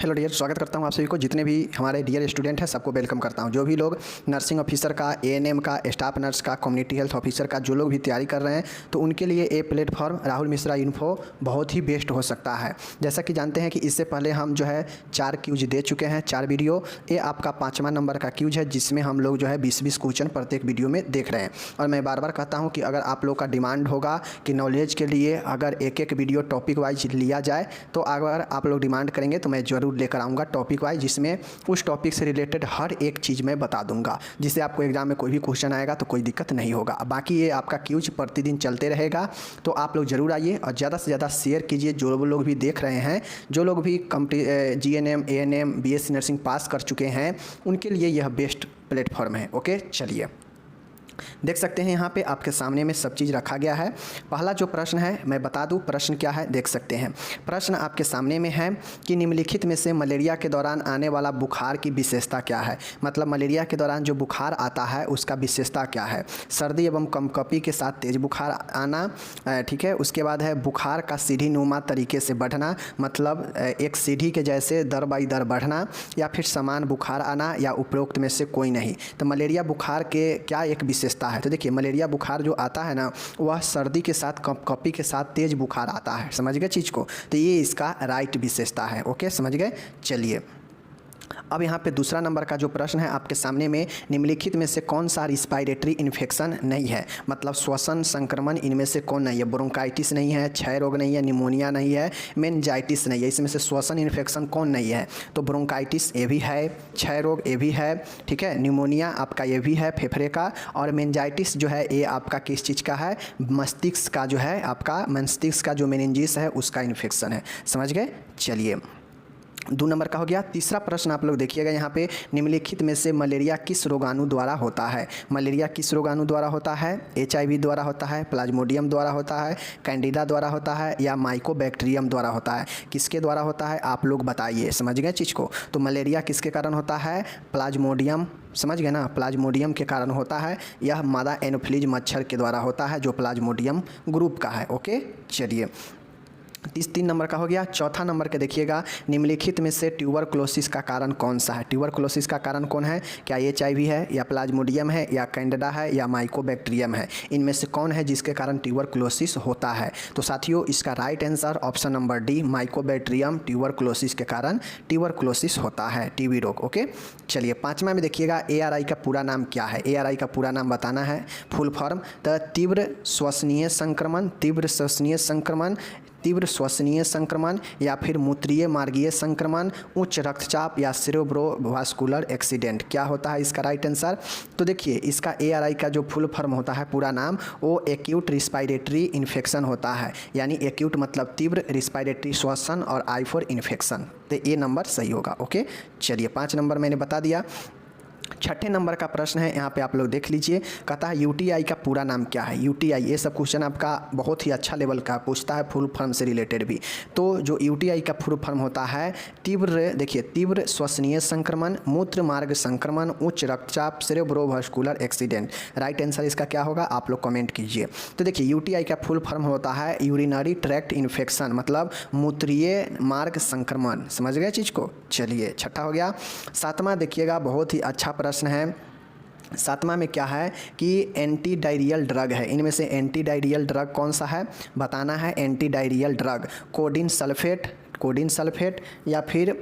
Hello dear, स्वागत करता हूं आप सभी को। जितने भी हमारे डियर स्टूडेंट हैं सबको वेलकम करता हूं। जो भी लोग नर्सिंग ऑफिसर का, एएनएम का, स्टाफ नर्स का, कम्युनिटी हेल्थ ऑफिसर का जो लोग भी तैयारी कर रहे हैं तो उनके लिए ये प्लेटफॉर्म राहुल मिश्रा इन्फो बहुत ही बेस्ट हो सकता है। जैसा कि जानते हैं कि इससे पहले हम जो है 4 क्यूज दे चुके हैं, 4 वीडियो। ये आपका 5वां नंबर का क्यूज है जिसमें हम लोग जो है 20-20 क्वेश्चन प्रत्येक वीडियो में देख रहे हैं। और मैं बार बार कहता हूँ कि अगर आप लोग का डिमांड होगा कि नॉलेज के लिए अगर एक वीडियो टॉपिक वाइज लिया जाए तो अगर आप लोग डिमांड करेंगे तो मैं ज़रूर लेकर आऊँगा टॉपिक वाइज, जिसमें उस टॉपिक से रिलेटेड हर एक चीज़ मैं बता दूंगा, जिससे आपको एग्जाम में कोई भी क्वेश्चन आएगा तो कोई दिक्कत नहीं होगा। बाकी ये आपका क्यूज प्रतिदिन चलते रहेगा, तो आप लोग ज़रूर आइए और ज़्यादा से ज़्यादा शेयर कीजिए। जो लोग भी देख रहे हैं, जो लोग भी जीएनएम, एएनएम, बीएससी नर्सिंग पास कर चुके हैं, उनके लिए यह बेस्ट प्लेटफॉर्म है। ओके, चलिए देख सकते हैं यहाँ पे आपके सामने में सब चीज़ रखा गया है। पहला जो प्रश्न है मैं बता दूँ प्रश्न क्या है, देख सकते हैं। प्रश्न आपके सामने में है कि निम्नलिखित में से मलेरिया के दौरान आने वाला बुखार की विशेषता क्या है। मतलब मलेरिया के दौरान जो बुखार आता है उसका विशेषता क्या है। सर्दी एवं कंपकपी के साथ तेज बुखार आना, ठीक है। उसके बाद है बुखार का सीढ़ी नुमा तरीके से बढ़ना, मतलब एक सीढ़ी के जैसे दर बाई दर बढ़ना, या फिर समान बुखार आना, या उपरोक्त में से कोई नहीं। तो मलेरिया बुखार के क्या एक विशेषता है। तो देखिए मलेरिया बुखार जो आता है ना, वह सर्दी के साथ कंपकपी के साथ तेज बुखार आता है। समझ गए चीज़ को, तो ये इसका राइट विशेषता है। ओके, समझ गए। चलिए अब यहाँ पे दूसरा नंबर का जो प्रश्न है आपके सामने में, निम्नलिखित में से कौन सा रिस्पायरेटरी इन्फेक्शन नहीं है। मतलब श्वसन संक्रमण इनमें से कौन नहीं है। ब्रोंकाइटिस नहीं है, क्षय रोग नहीं है, निमोनिया नहीं है, मेनिंजाइटिस नहीं है। इसमें से श्वसन इन्फेक्शन कौन नहीं है। तो ब्रोंकाइटिस ये भी है, क्षय रोग ये भी है, ठीक है। निमोनिया आपका ये भी है फेफड़े का, और मेनिंजाइटिस जो है ये आपका किस चीज़ का है, मस्तिष्क का जो है आपका मस्तिष्क का जो मेनिंजिस है उसका इन्फेक्शन है। समझ गए। चलिए 2 नंबर का हो गया। तीसरा प्रश्न आप लोग देखिएगा यहाँ पे, निम्नलिखित में से मलेरिया किस रोगाणु द्वारा होता है। मलेरिया किस रोगाणु द्वारा होता है। HIV द्वारा होता है, प्लाज्मोडियम द्वारा होता है, कैंडिडा द्वारा होता है, या माइकोबैक्टीरियम द्वारा होता है। किसके द्वारा होता है आप लोग बताइए। समझ गए चीज़ को। तो मलेरिया किसके कारण होता है, प्लाज्मोडियम, समझ गए ना, प्लाज्मोडियम के कारण होता है। यह मादा एनोफिलीज मच्छर के द्वारा होता है जो प्लाज्मोडियम ग्रुप का है। ओके, चलिए 3 नंबर का हो गया। चौथा नंबर के देखिएगा, निम्नलिखित में से ट्यूबरक्लोसिस का कारण कौन सा है। ट्यूबरक्लोसिस का कारण कौन है। क्या HIV है, या प्लाज्मोडियम है, या कैंडिडा है, या माइकोबैक्टीरियम है। इनमें से कौन है जिसके कारण ट्यूबरक्लोसिस होता है। तो साथियों इसका right answer option number D, Mycobacterium tuberculosis के कारण ट्यूबरक्लोसिस होता है, टीबी रोग। ओके, चलिए 5वां में देखिएगा, ARI का पूरा नाम क्या है। ARI का पूरा नाम बताना है, फुल फॉर्म। तो तीव्र श्वसनीय संक्रमण, तीव्र श्वसनीय संक्रमण, तीव्र श्वसनीय संक्रमण, या फिर मूत्रीय मार्गीय संक्रमण, उच्च रक्तचाप, या सेरेब्रोवास्कुलर एक्सीडेंट। क्या होता है इसका राइट आंसर। तो देखिए इसका ARI का जो फुल फॉर्म होता है पूरा नाम, वो एक्यूट रिस्पायरेटरी इन्फेक्शन होता है। यानी एक्यूट मतलब तीव्र, रिस्पायरेटरी श्वसन, और I फॉर इन्फेक्शन। तो ये नंबर सही होगा। ओके, चलिए 5 नंबर मैंने बता दिया। 6ठे नंबर का प्रश्न है, यहाँ पे आप लोग देख लीजिए। कहता है UTI का पूरा नाम क्या है। UTI ये सब क्वेश्चन आपका बहुत ही अच्छा लेवल का पूछता है, फुल फॉर्म से रिलेटेड भी। तो जो UTI का फुल फॉर्म होता है, तीव्र, देखिए तीव्र श्वसनीय संक्रमण, मूत्र मार्ग संक्रमण, उच्च रक्तचाप, सेरेब्रोवास्कुलर एक्सीडेंट। राइट आंसर इसका क्या होगा आप लोग कमेंट कीजिए। तो देखिए UTI का फुल फॉर्म होता है यूरिनरी ट्रैक्ट इन्फेक्शन, मतलब मूत्रीय मार्ग संक्रमण। समझ गए चीज़ को। चलिए 6ठा हो गया। 7वां देखिएगा, बहुत ही अच्छा प्रश्न है। 7वां में क्या है कि एंटी डायरियल ड्रग है। इनमें से एंटी डायरियल ड्रग कौन सा है बताना है। Anti diarrhoeal drug coding sulphate, या फिर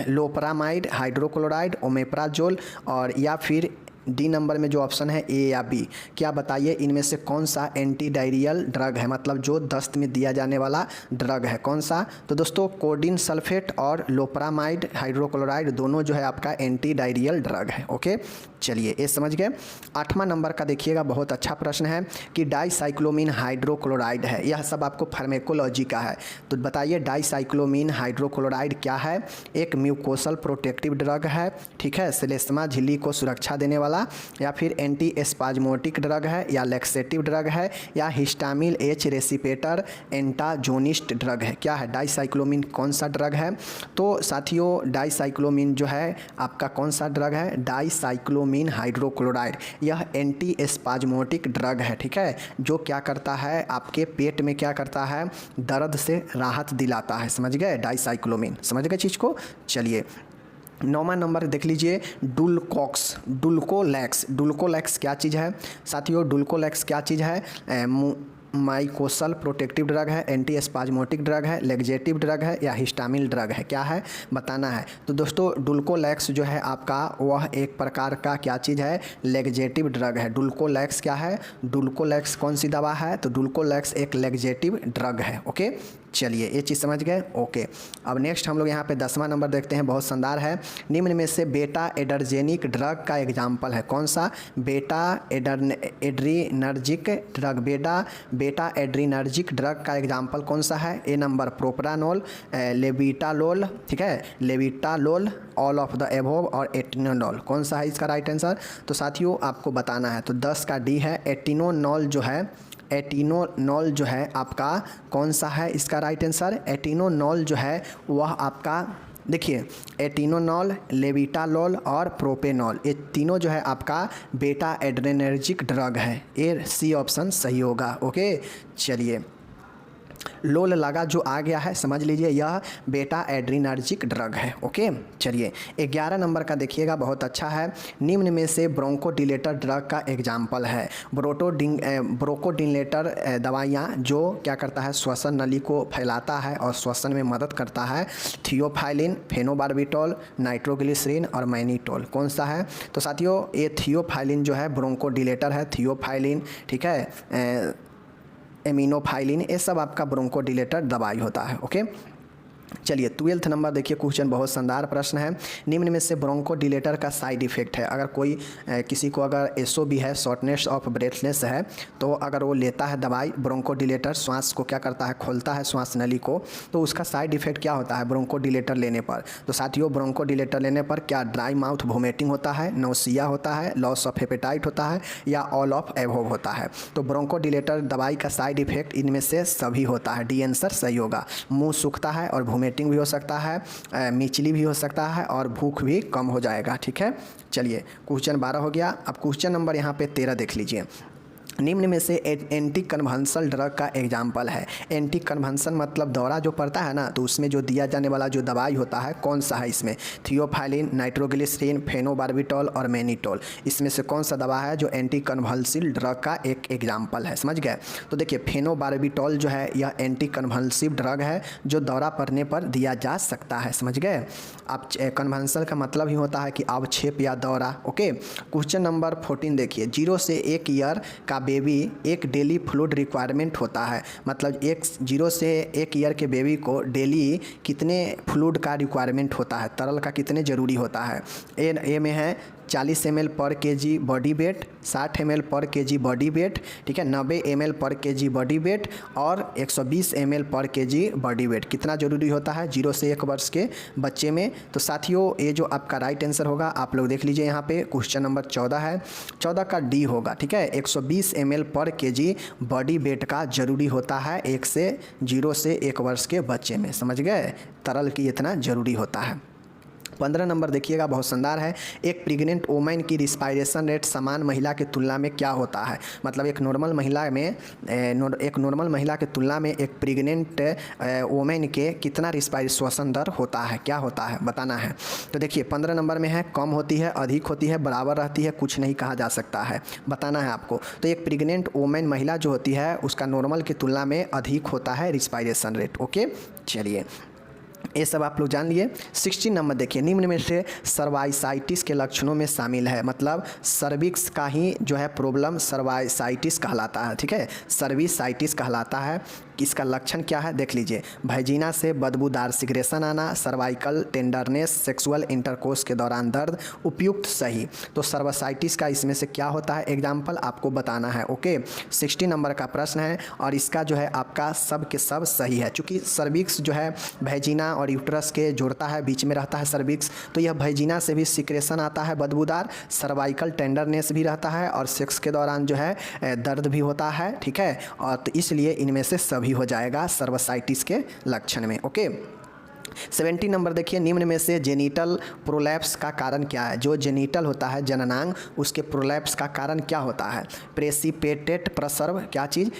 लोपरामाइड, हाइड्रोक्लोराइड, ओमेप्राजोल, और या फिर डी नंबर में जो ऑप्शन है A या B। क्या बताइए इनमें से कौन सा एंटी डायरियल ड्रग है, मतलब जो दस्त में दिया जाने वाला ड्रग है, कौन सा। तो दोस्तों कोडिन सल्फेट और लोपरामाइड हाइड्रोक्लोराइड दोनों जो है आपका एंटी डायरियल ड्रग है। ओके, चलिए ये समझ गए। 8वां नंबर का देखिएगा, बहुत अच्छा प्रश्न है कि डाईसाइक्लोमीन हाइड्रोक्लोराइड है। यह सब आपको फार्मेकोलॉजी का है। तो बताइए डाईसाइक्लोमीन हाइड्रोक्लोराइड क्या है। एक म्यूकोसल प्रोटेक्टिव ड्रग है, ठीक है। श्लेष्मा झिल्ली को सुरक्षा देने वाला दवा, या फिर एंटी स्पाज्मोटिक ड्रग है, या लैक्सेटिव ड्रग है, या हिस्टामिल एच रेसिपेटर एंटाजोनिस्ट ड्रग है? क्या है? डाइसाइक्लोमिन कौन सा ड्रग है? तो साथियों डाइसाइक्लोमिन जो है आपका कौन सा ड्रग है? Dicyclomine hydrochloride. यह एंटी स्पाज्मोटिक ड्रग है, ठीक है, जो क्या करता है आपके पेट में क्या करता है? दर्द से राहत दिलाता है। समझ गए? डाइसाइक्लोमिन, समझ गए चीज़ को? चलिए 9वां नंबर देख लीजिए, डुल्कोलैक्स क्या चीज़ है साथियों? डुल्कोलैक्स क्या चीज़ है? माइकोसल प्रोटेक्टिव ड्रग है, एंटी स्पाज्मोटिक ड्रग है, लेग्जेटिव ड्रग है, या हिस्टामिल ड्रग है? क्या है बताना है। तो दोस्तों डुल्कोलैक्स जो है आपका वह एक प्रकार का क्या चीज़ है? लेग्जेटिव ड्रग है। डुल्कोलैक्स क्या है? डुल्कोलैक्स कौन सी दवा है? तो डुल्कोलैक्स एक लेग्जेटिव ड्रग है। ओके, चलिए ये चीज़ समझ गए। ओके, अब नेक्स्ट हम लोग यहाँ पे 10वां नंबर देखते हैं, बहुत शानदार है। निम्न में से बेटा एडर्जेनिक ड्रग का एग्जाम्पल है? कौन सा? बेटा एड्रीनर्जिक ड्रग। बेटा एड्रीनर्जिक ड्रग का एग्जाम्पल कौन सा है? ए नंबर प्रोप्रानोल, लेविटालोल, ठीक है, लेविटालोल, ऑल ऑफ द एबोव, और एटिनोनॉल। कौन सा है इसका राइट आंसर? तो साथियों आपको बताना है। तो 10 का डी है एटिनोनॉल जो है, एटिनोनॉल जो है आपका कौन सा है इसका राइट आंसर? एटिनोनॉल जो है वह आपका देखिए एटिनोनॉल, लेविटालोल और प्रोपेनॉल, ये तीनों जो है आपका बेटा एड्रेनर्जिक ड्रग है। ए सी ऑप्शन सही होगा। ओके, चलिए लोल लगा जो आ गया है समझ लीजिए यह बेटा एड्रीनर्जिक ड्रग है। ओके, चलिए 11 नंबर का देखिएगा, बहुत अच्छा है। निम्न में से ब्रोंकोडिलेटर ड्रग का एग्जाम्पल है? ब्रोकोडिलेटर दवाइयाँ जो क्या करता है? श्वसन नली को फैलाता है और श्वसन में मदद करता है। थियोफाइलिन, फेनोबार्बिटॉल, नाइट्रोग्लिसरीन और मैनिटोल। कौन सा है? तो साथियों ये थियोफाइलिन जो है ब्रोंकोडिलेटर है। थियोफाइलिन, ठीक है, एमिनोफाइलिन, ये सब आपका ब्रोंकोडिलेटर दवाई होता है। ओके, चलिए 12th नंबर देखिए, क्वेश्चन बहुत शानदार प्रश्न है। निम्न में से ब्रोंकोडिलेटर का साइड इफेक्ट है? अगर कोई किसी को अगर एसओ भी है, शॉर्टनेस ऑफ ब्रेथनेस है, तो अगर वो लेता है दवाई ब्रोंकोडिलेटर, श्वास को क्या करता है? खोलता है श्वास नली को, तो उसका साइड इफेक्ट क्या होता है ब्रोंकोडिलेटर लेने पर? तो साथियों ब्रोंकोडिलेटर लेने पर क्या ड्राई माउथ, वोमिटिंग होता है, नौसिया होता है, लॉस ऑफ हेपेटाइट होता है, या ऑल ऑफ एबोव होता है? तो ब्रोंकोडिलेटर दवाई का साइड इफेक्ट इनमें से सभी होता है। डी आंसर सही होगा। मुँह सूखता है और वोमिटिंग भी हो सकता है, मिचली भी हो सकता है, और भूख भी कम हो जाएगा। ठीक है, चलिए क्वेश्चन 12 हो गया। अब क्वेश्चन नंबर यहाँ पे 13 देख लीजिए। निम्न में से एंटी कन्वेंशनल ड्रग का एग्जाम्पल है? एंटी कन्वेंशन मतलब दौरा जो पड़ता है ना, तो उसमें जो दिया जाने वाला जो दवाई होता है कौन सा है इसमें? थियोफाइलिन, नाइट्रोग्लिसरीन, फेनोबार्बिटॉल और मैनिटोल। इसमें से कौन सा दवा है जो एंटी कन्वल्सिव ड्रग का एक एग्जाम्पल है? समझ गए? तो देखिए फेनोबार्बिटॉल जो है यह एंटी कन्वल्सिव ड्रग है जो दौरा पड़ने पर दिया जा सकता है। समझ गए? अब कन्वेंशन का मतलब ही होता है कि अवक्षेप या दौरा। ओके, क्वेश्चन नंबर 14 देखिए। 0 से 1 ईयर का बेबी एक डेली फ्लूइड रिक्वायरमेंट होता है, मतलब 0 से 1 ईयर के बेबी को डेली कितने फ्लूइड का रिक्वायरमेंट होता है? तरल का कितने ज़रूरी होता है? ए में है 40 ml पर केजी बॉडी वेट, 60 ml पर केजी बॉडी वेट, ठीक है, 90 ml पर केजी बॉडी वेट और 120 ml पर केजी बॉडी वेट। कितना ज़रूरी होता है 0 से 1 वर्ष के बच्चे में? तो साथियों ये जो आपका राइट आंसर होगा आप लोग देख लीजिए, यहाँ पे क्वेश्चन नंबर 14 है, 14 का डी होगा। ठीक है, 120 ml पर केजी बॉडी वेट का ज़रूरी होता है 0 से 1 वर्ष के बच्चे में। समझ गए? तरल की इतना ज़रूरी होता है। 15 नंबर देखिएगा, बहुत शानदार है। एक प्रेग्नेंट वोमेन की रिस्पायरेशन रेट समान महिला की तुलना में क्या होता है? मतलब एक नॉर्मल महिला के तुलना में एक प्रेग्नेंट वोमेन के कितना श्वसन दर होता है? क्या होता है बताना है। तो देखिए 15 नंबर में है कम होती है, अधिक होती है, बराबर रहती है, कुछ नहीं कहा जा सकता है, बताना है आपको। तो एक प्रेग्नेंट वोमेन महिला जो होती है उसका नॉर्मल की तुलना में अधिक होता है रिस्पायरेशन रेट। ओके, चलिए ये सब आप लोग जान लिए। 16 नंबर देखिए। निम्न में से सर्वाइसाइटिस के लक्षणों में शामिल है, मतलब सर्विक्स का ही जो है प्रॉब्लम सर्वाइसाइटिस कहलाता है। ठीक है, सर्विसाइटिस कहलाता है। इसका लक्षण क्या है देख लीजिए। वैजिना से बदबूदार सिक्रेशन आना, सर्वाइकल टेंडरनेस, सेक्सुअल इंटरकोर्स के दौरान दर्द, उपयुक्त सही। तो सर्वासाइटिस का इसमें से क्या होता है एग्जाम्पल आपको बताना है। ओके 60 नंबर का प्रश्न है और इसका जो है आपका सब के सब सही है। चूँकि सर्विक्स जो है वैजिना और यूट्रस के जोड़ता है, बीच में रहता है सर्विक्स, तो यह वैजिना से भी सिक्रेशन आता है बदबूदार, सर्वाइकल टेंडरनेस भी रहता है और सेक्स के दौरान जो है दर्द भी होता है। ठीक है, और तो इसलिए इनमें से सभी हो जाएगा सर्वासाइटिस के लक्षण में। ओके 70 नंबर देखिए, निम्न में से जेनिटल प्रोलैप्स का कारण क्या है। जो जेनिटल होता है जननांग, उसके प्रोलैप्स का कारण क्या होता है। प्रेसिपिटेट प्रसर्व, क्या चीज़,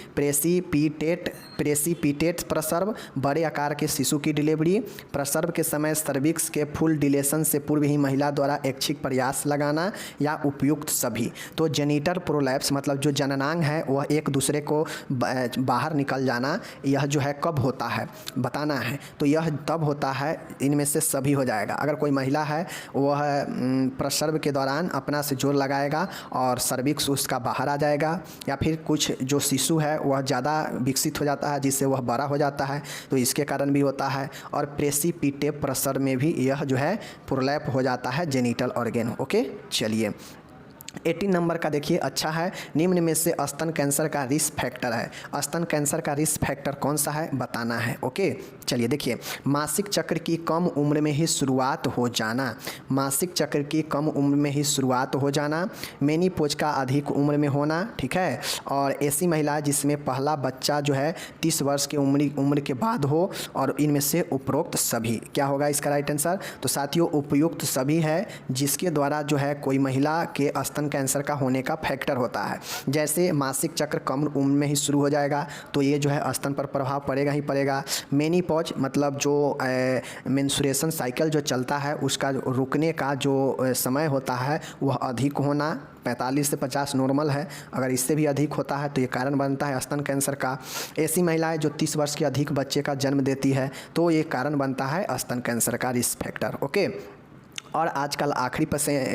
प्रेसिपिटेट प्रसर्व, बड़े आकार के शिशु की डिलीवरी, प्रसर्व के समय सर्विक्स के फुल डिलेशन से पूर्व ही महिला द्वारा ऐच्छिक प्रयास लगाना, या उपयुक्त सभी। तो जेनिटल प्रोलैप्स मतलब जो जननांग है वह एक दूसरे को बाहर निकल जाना, यह जो है कब होता है बताना है। तो यह तब होता है, इनमें से सभी हो जाएगा। अगर कोई महिला है वह प्रसव के दौरान अपना से जोर लगाएगा और सर्विक्स उसका बाहर आ जाएगा, या फिर कुछ जो शिशु है वह ज़्यादा विकसित हो जाता है जिससे वह बड़ा हो जाता है, तो इसके कारण भी होता है। और प्रेसिपिटेट प्रसव में भी यह जो है प्रोलैप हो जाता है जेनिटल ऑर्गन। ओके चलिए 80 नंबर का देखिए, अच्छा है, निम्न में से स्तन कैंसर का रिस्क फैक्टर है। स्तन कैंसर का रिस्क फैक्टर कौन सा है बताना है। ओके चलिए देखिए, मासिक चक्र की कम उम्र में ही शुरुआत हो जाना, मासिक चक्र की कम उम्र में ही शुरुआत हो जाना, मेनिपोज का अधिक उम्र में होना, ठीक है, और ऐसी महिला जिसमें पहला बच्चा जो है 30 वर्ष की उम्र के बाद हो, और इनमें से उपरोक्त सभी। क्या होगा इसका राइट आंसर। तो साथियों उपयुक्त सभी है जिसके द्वारा जो है कोई महिला के स्तन कैंसर का होने का फैक्टर होता है। जैसे मासिक चक्र कम उम्र में ही शुरू हो जाएगा तो ये जो है स्तन पर प्रभाव पड़ेगा ही पड़ेगा। मेनिपॉज मतलब जो मेंस्ट्रुएशन साइकिल जो चलता है उसका रुकने का जो समय होता है वह अधिक होना, 45 से 50 नॉर्मल है, अगर इससे भी अधिक होता है तो ये कारण बनता है स्तन कैंसर का। ऐसी महिलाएं जो 30 वर्ष के अधिक बच्चे का जन्म देती है तो ये कारण बनता है स्तन कैंसर का रिस्क फैक्टर। ओके, और आजकल आखिरी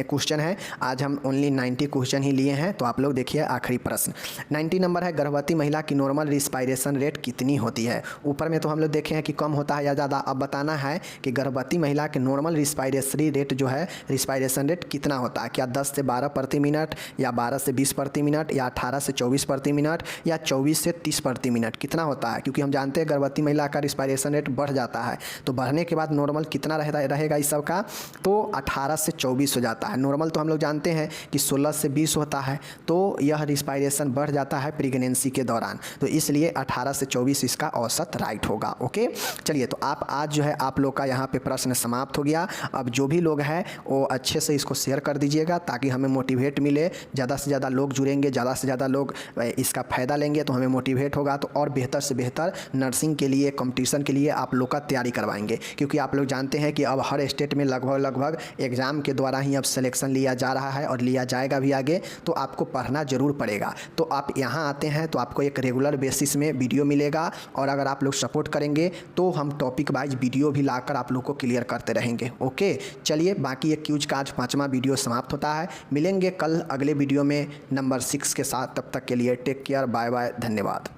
क्वेश्चन है, आज हम ओनली 90 क्वेश्चन ही लिए हैं, तो आप लोग देखिए आखिरी प्रश्न 90 नंबर है, गर्भवती महिला की नॉर्मल रिस्पायरेशन रेट कितनी होती है। ऊपर में तो हम लोग देखे हैं कि कम होता है या ज़्यादा, अब बताना है कि गर्भवती महिला के नॉर्मल रिस्पायरेटरी रेट जो है रिस्पायरेशन रेट कितना होता है। क्या 10 से 12 प्रति मिनट, या 12 से 20 प्रति मिनट, या 18 से 24 प्रति मिनट, या 24 से 30 प्रति मिनट, कितना होता है। क्योंकि हम जानते हैं गर्भवती महिला का रिस्पायरेशन रेट बढ़ जाता है, तो बढ़ने के बाद नॉर्मल कितना रहेगा इस सब का, तो 18 से 24 हो जाता है। नॉर्मल तो हम लोग जानते हैं कि 16 से 20 होता है, तो यह रिस्पायरेशन बढ़ जाता है प्रेगनेंसी के दौरान, तो इसलिए 18 से 24 इसका औसत राइट होगा। ओके चलिए, तो आप आज जो है आप लोग का यहाँ पे प्रश्न समाप्त हो गया। अब जो भी लोग हैं वो अच्छे से इसको शेयर कर दीजिएगा ताकि हमें मोटिवेट मिले, ज़्यादा से ज़्यादा लोग जुड़ेंगे, ज़्यादा से ज़्यादा लोग इसका फ़ायदा लेंगे तो हमें मोटिवेट होगा, तो और बेहतर से बेहतर नर्सिंग के लिए कंपटीशन के लिए आप लोग का तैयारी करवाएंगे। क्योंकि आप लोग जानते हैं कि अब हर स्टेट में लगभग एग्ज़ाम के द्वारा ही अब सिलेक्शन लिया जा रहा है और लिया जाएगा भी आगे, तो आपको पढ़ना ज़रूर पड़ेगा। तो आप यहाँ आते हैं तो आपको एक रेगुलर बेसिस में वीडियो मिलेगा, और अगर आप लोग सपोर्ट करेंगे तो हम टॉपिक वाइज वीडियो भी लाकर आप लोग को क्लियर करते रहेंगे। ओके चलिए, बाकी एक क्यूज का आज 5वां वीडियो समाप्त होता है। मिलेंगे कल अगले वीडियो में नंबर 6 के साथ, तब तक के लिए टेक केयर, बाय बाय, धन्यवाद।